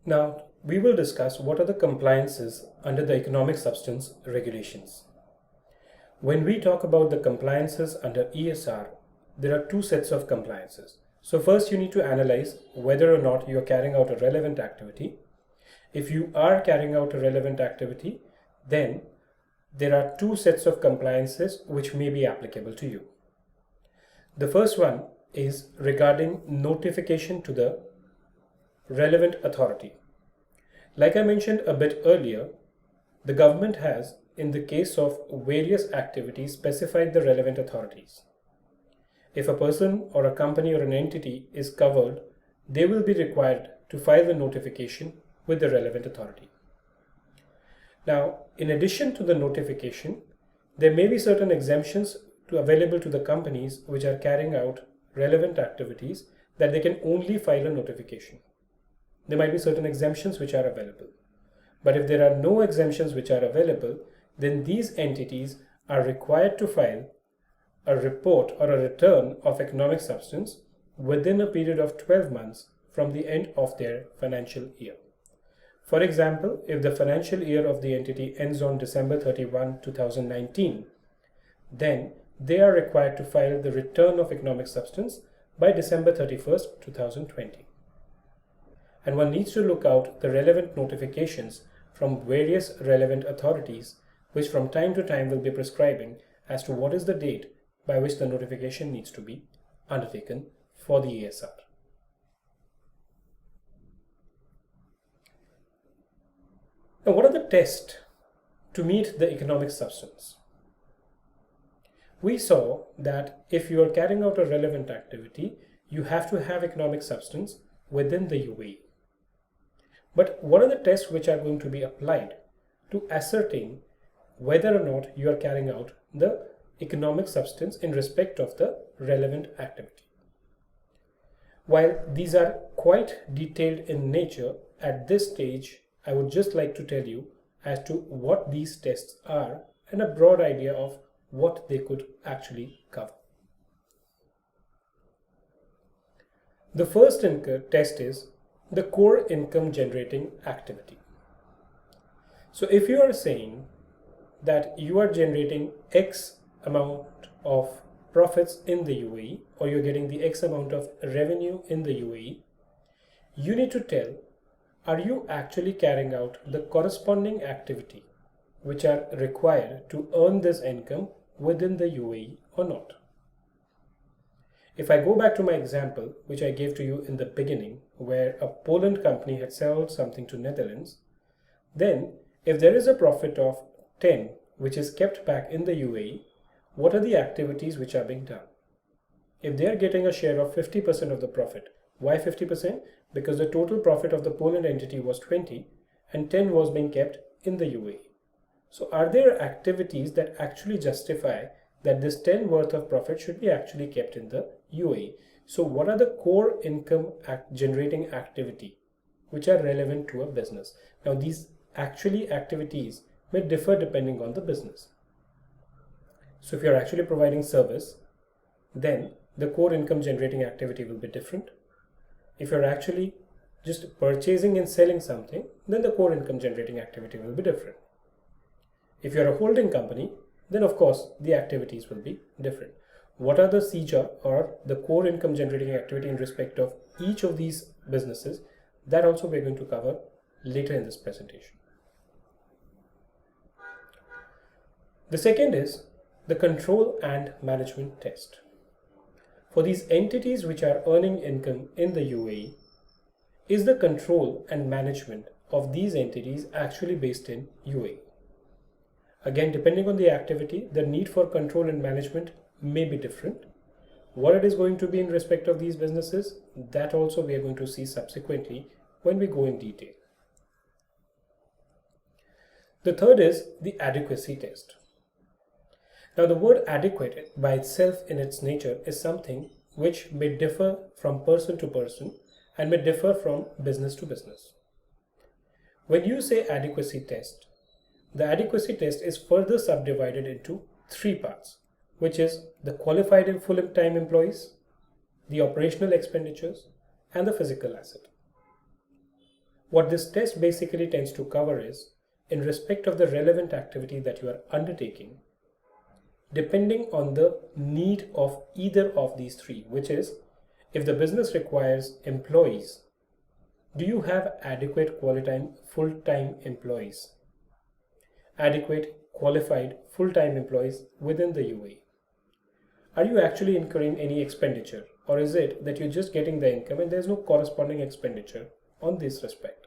Now, we will discuss what are the compliances under the economic substance regulations. When we talk about the compliances under ESR, there are two sets of compliances. So first you need to analyze whether or not you are carrying out a relevant activity. If you are carrying out a relevant activity, then there are two sets of compliances which may be applicable to you. The first one is regarding notification to the relevant authority. Like I mentioned a bit earlier, the government has, in the case of various activities, specified the relevant authorities. If a person or a company or an entity is covered, they will be required to file the notification with the relevant authority. Now, in addition to the notification, there may be certain exemptions available to the companies which are carrying out relevant activities that they can only file a notification. There might be certain exemptions which are available. But if there are no exemptions which are available, then these entities are required to file a report or a return of economic substance within a period of 12 months from the end of their financial year. For example, if the financial year of the entity ends on December 31, 2019, then they are required to file the return of economic substance by December 31st, 2020. And one needs to look out the relevant notifications from various relevant authorities, which from time to time will be prescribing as to what is the date by which the notification needs to be undertaken for the ESR. Now, what are the tests to meet the economic substance? We saw that if you are carrying out a relevant activity, you have to have economic substance within the UAE. But what are the tests which are going to be applied to ascertain whether or not you are carrying out the economic substance in respect of the relevant activity? While these are quite detailed in nature, at this stage, I would just like to tell you as to what these tests are and a broad idea of what they could actually cover. The first test is the core income generating activity. So if you are saying that you are generating X amount of profits in the UAE, or you're getting the X amount of revenue in the UAE, you need to tell, are you actually carrying out the corresponding activity which are required to earn this income within the UAE or not? If I go back to my example, which I gave to you in the beginning, where a Poland company had sold something to Netherlands, then if there is a profit of 10 which is kept back in the UAE, what are the activities which are being done? If they are getting a share of 50% of the profit, why 50%? Because the total profit of the Poland entity was 20 and 10 was being kept in the UAE. So are there activities that actually justify that this 10 worth of profit should be actually kept in the UAE? So what are the core income generating activity which are relevant to a business? Now these activities may differ depending on the business. So if you're actually providing service, then the core income generating activity will be different. If you're actually just purchasing and selling something, then the core income generating activity will be different. If you're a holding company, then of course the activities will be different. What are the CJA or the core income generating activity in respect of each of these businesses? That also we're going to cover later in this presentation. The second is the control and management test. For these entities which are earning income in the UAE, is the control and management of these entities actually based in UAE? Again, depending on the activity, the need for control and management may be different. What it is going to be in respect of these businesses, that also we are going to see subsequently when we go in detail. The third is the adequacy test. Now the word adequate by itself in its nature is something which may differ from person to person and may differ from business to business. When you say adequacy test, the adequacy test is further subdivided into three parts, which is the qualified and full-time employees, the operational expenditures, and the physical asset. What this test basically tends to cover is, in respect of the relevant activity that you are undertaking, depending on the need of either of these three, which is, if the business requires employees, do you have adequate full-time employees? Adequate qualified full-time employees within the UAE? Are you actually incurring any expenditure, or is it that you're just getting the income and there's no corresponding expenditure on this respect?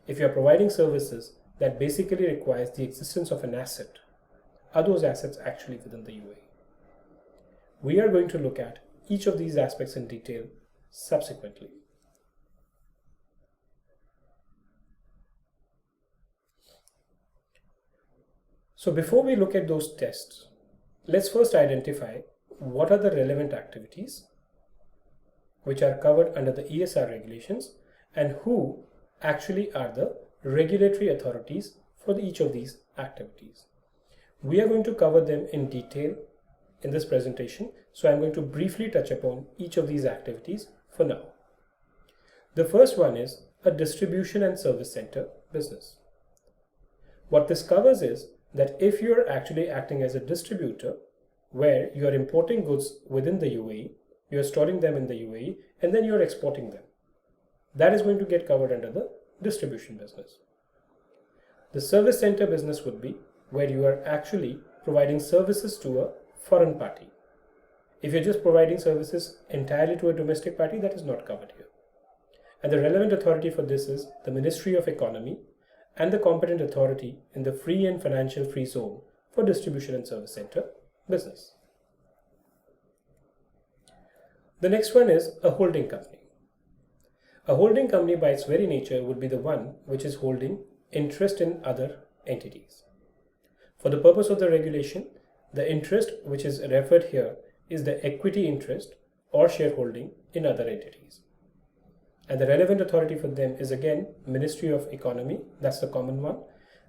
If you're providing services that basically requires the existence of an asset, are those assets actually within the UAE? We are going to look at each of these aspects in detail subsequently. So before we look at those tests, let's first identify what are the relevant activities which are covered under the ESR regulations and who actually are the regulatory authorities for each of these activities. We are going to cover them in detail in this presentation, so I'm going to briefly touch upon each of these activities for now. The first one is a distribution and service center business. What this covers is that if you are actually acting as a distributor where you are importing goods within the UAE, you are storing them in the UAE, and then you are exporting them, that is going to get covered under the distribution business. The service center business would be where you are actually providing services to a foreign party. If you're just providing services entirely to a domestic party, that is not covered here. And the relevant authority for this is the Ministry of Economy and the competent authority in the free and financial free zone for distribution and service center business. The next one is a holding company. A holding company by its very nature would be the one which is holding interest in other entities. For the purpose of the regulation, the interest which is referred here is the equity interest or shareholding in other entities. And the relevant authority for them is again Ministry of Economy, that's the common one,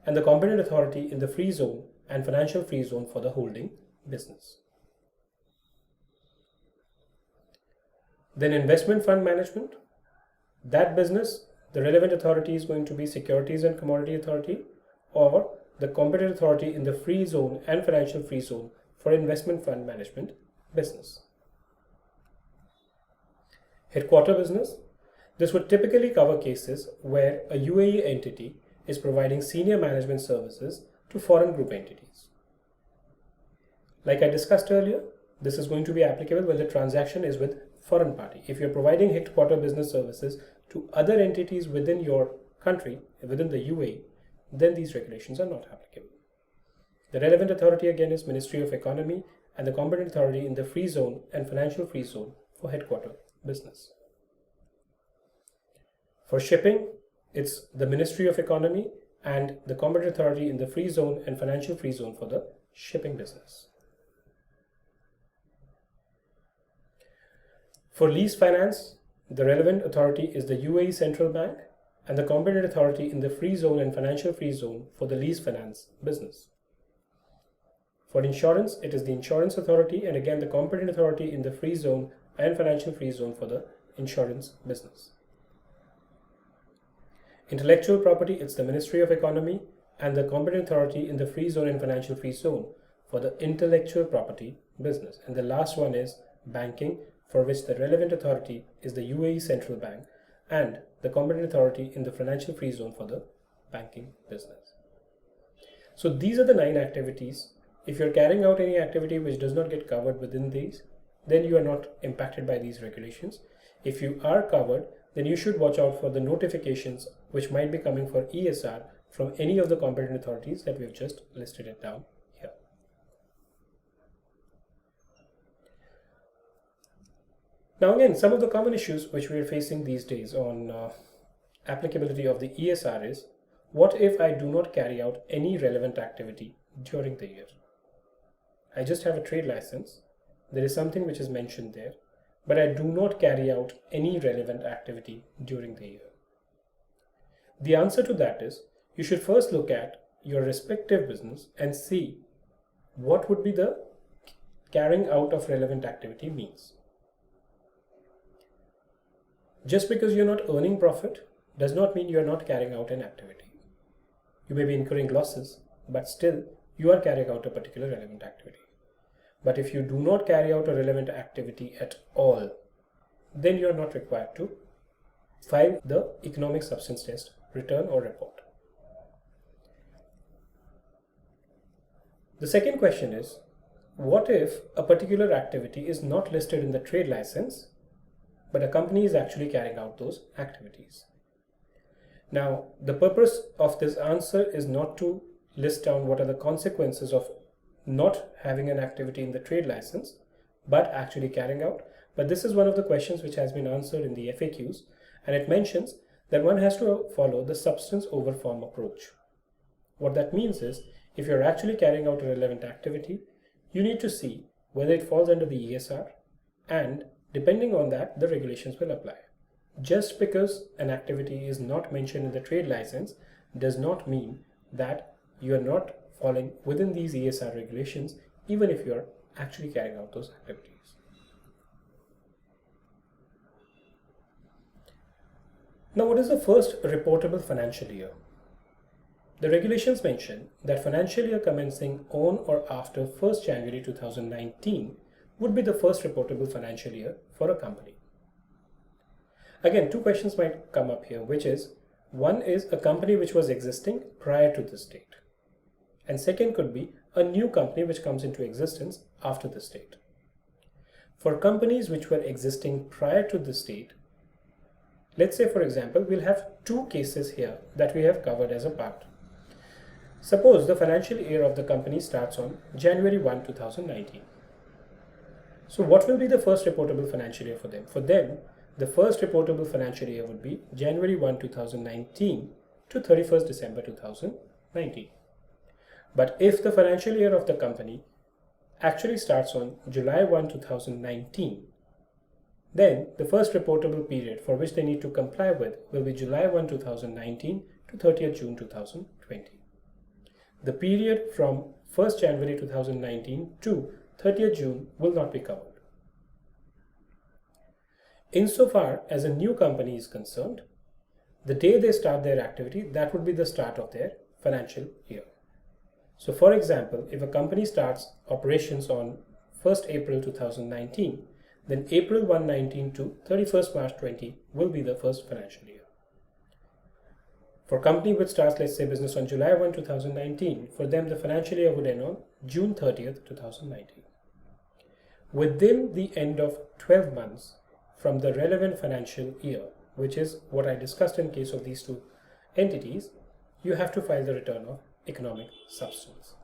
and the competent authority in the free zone and financial free zone for the holding business. Then investment fund management. That business, the relevant authority is going to be Securities and Commodity Authority or the competent authority in the free zone and financial free zone for investment fund management business. Headquarter business. This would typically cover cases where a UAE entity is providing senior management services to foreign group entities. Like I discussed earlier, this is going to be applicable when the transaction is with foreign party. If you're providing headquarter business services to other entities within your country, within the UAE, then these regulations are not applicable. The relevant authority again is Ministry of Economy and the competent authority in the free zone and financial free zone for headquarter business. For shipping, it's the Ministry of Economy and the competent authority in the free zone and financial free zone for the shipping business. For lease finance, the relevant authority is the UAE Central Bank and the competent authority in the free zone and financial free zone for the lease finance business. For insurance, it is the insurance authority and again the competent authority in the free zone and financial free zone for the insurance business. Intellectual property, it's the Ministry of Economy and the competent authority in the free zone and financial free zone for the intellectual property business. And the last one is banking, for which the relevant authority is the UAE Central Bank and the competent authority in the financial free zone for the banking business. So these are the 9 activities. If you're carrying out any activity which does not get covered within these, then you are not impacted by these regulations. If you are covered, then you should watch out for the notifications which might be coming for ESR from any of the competent authorities that we've just listed it down here. Now again, some of the common issues which we are facing these days on applicability of the ESR is, what if I do not carry out any relevant activity during the year? I just have a trade license, there is something which is mentioned there, but I do not carry out any relevant activity during the year. The answer to that is, you should first look at your respective business and see what would be the carrying out of relevant activity means. Just because you're not earning profit does not mean you are not carrying out an activity. You may be incurring losses, but still you are carrying out a particular relevant activity. But if you do not carry out a relevant activity at all, then you are not required to file the economic substance test return or report. The second question is, what if a particular activity is not listed in the trade license, but a company is actually carrying out those activities? Now, the purpose of this answer is not to list down what are the consequences of not having an activity in the trade license, but actually carrying out. But this is one of the questions which has been answered in the FAQs, and it mentions that one has to follow the substance over form approach. What that means is, if you're actually carrying out a relevant activity, you need to see whether it falls under the ESR, and depending on that, the regulations will apply. Just because an activity is not mentioned in the trade license does not mean that you are not falling within these ESR regulations, even if you are actually carrying out those activities. Now, what is the first reportable financial year? The regulations mention that financial year commencing on or after 1st January 2019 would be the first reportable financial year for a company. Again, two questions might come up here, which is, one is a company which was existing prior to this date, and second could be a new company which comes into existence after this date. For companies which were existing prior to this date, let's say for example, we'll have two cases here that we have covered as a part. Suppose the financial year of the company starts on January 1, 2019. So what will be the first reportable financial year for them? For them, the first reportable financial year would be January 1, 2019 to 31st December 2019. But if the financial year of the company actually starts on July 1, 2019, then the first reportable period for which they need to comply with will be July 1, 2019 to 30th June 2020. The period from 1st January 2019 to 30th June will not be covered. Insofar as a new company is concerned, the day they start their activity, that would be the start of their financial year. So for example, if a company starts operations on 1st April 2019, then April 1, 19 to 31st March 20 will be the first financial year. For a company which starts, let's say, business on July 1, 2019, for them the financial year would end on June 30th, 2019. Within the end of 12 months from the relevant financial year, which is what I discussed in case of these two entities, you have to file the return of economic substance.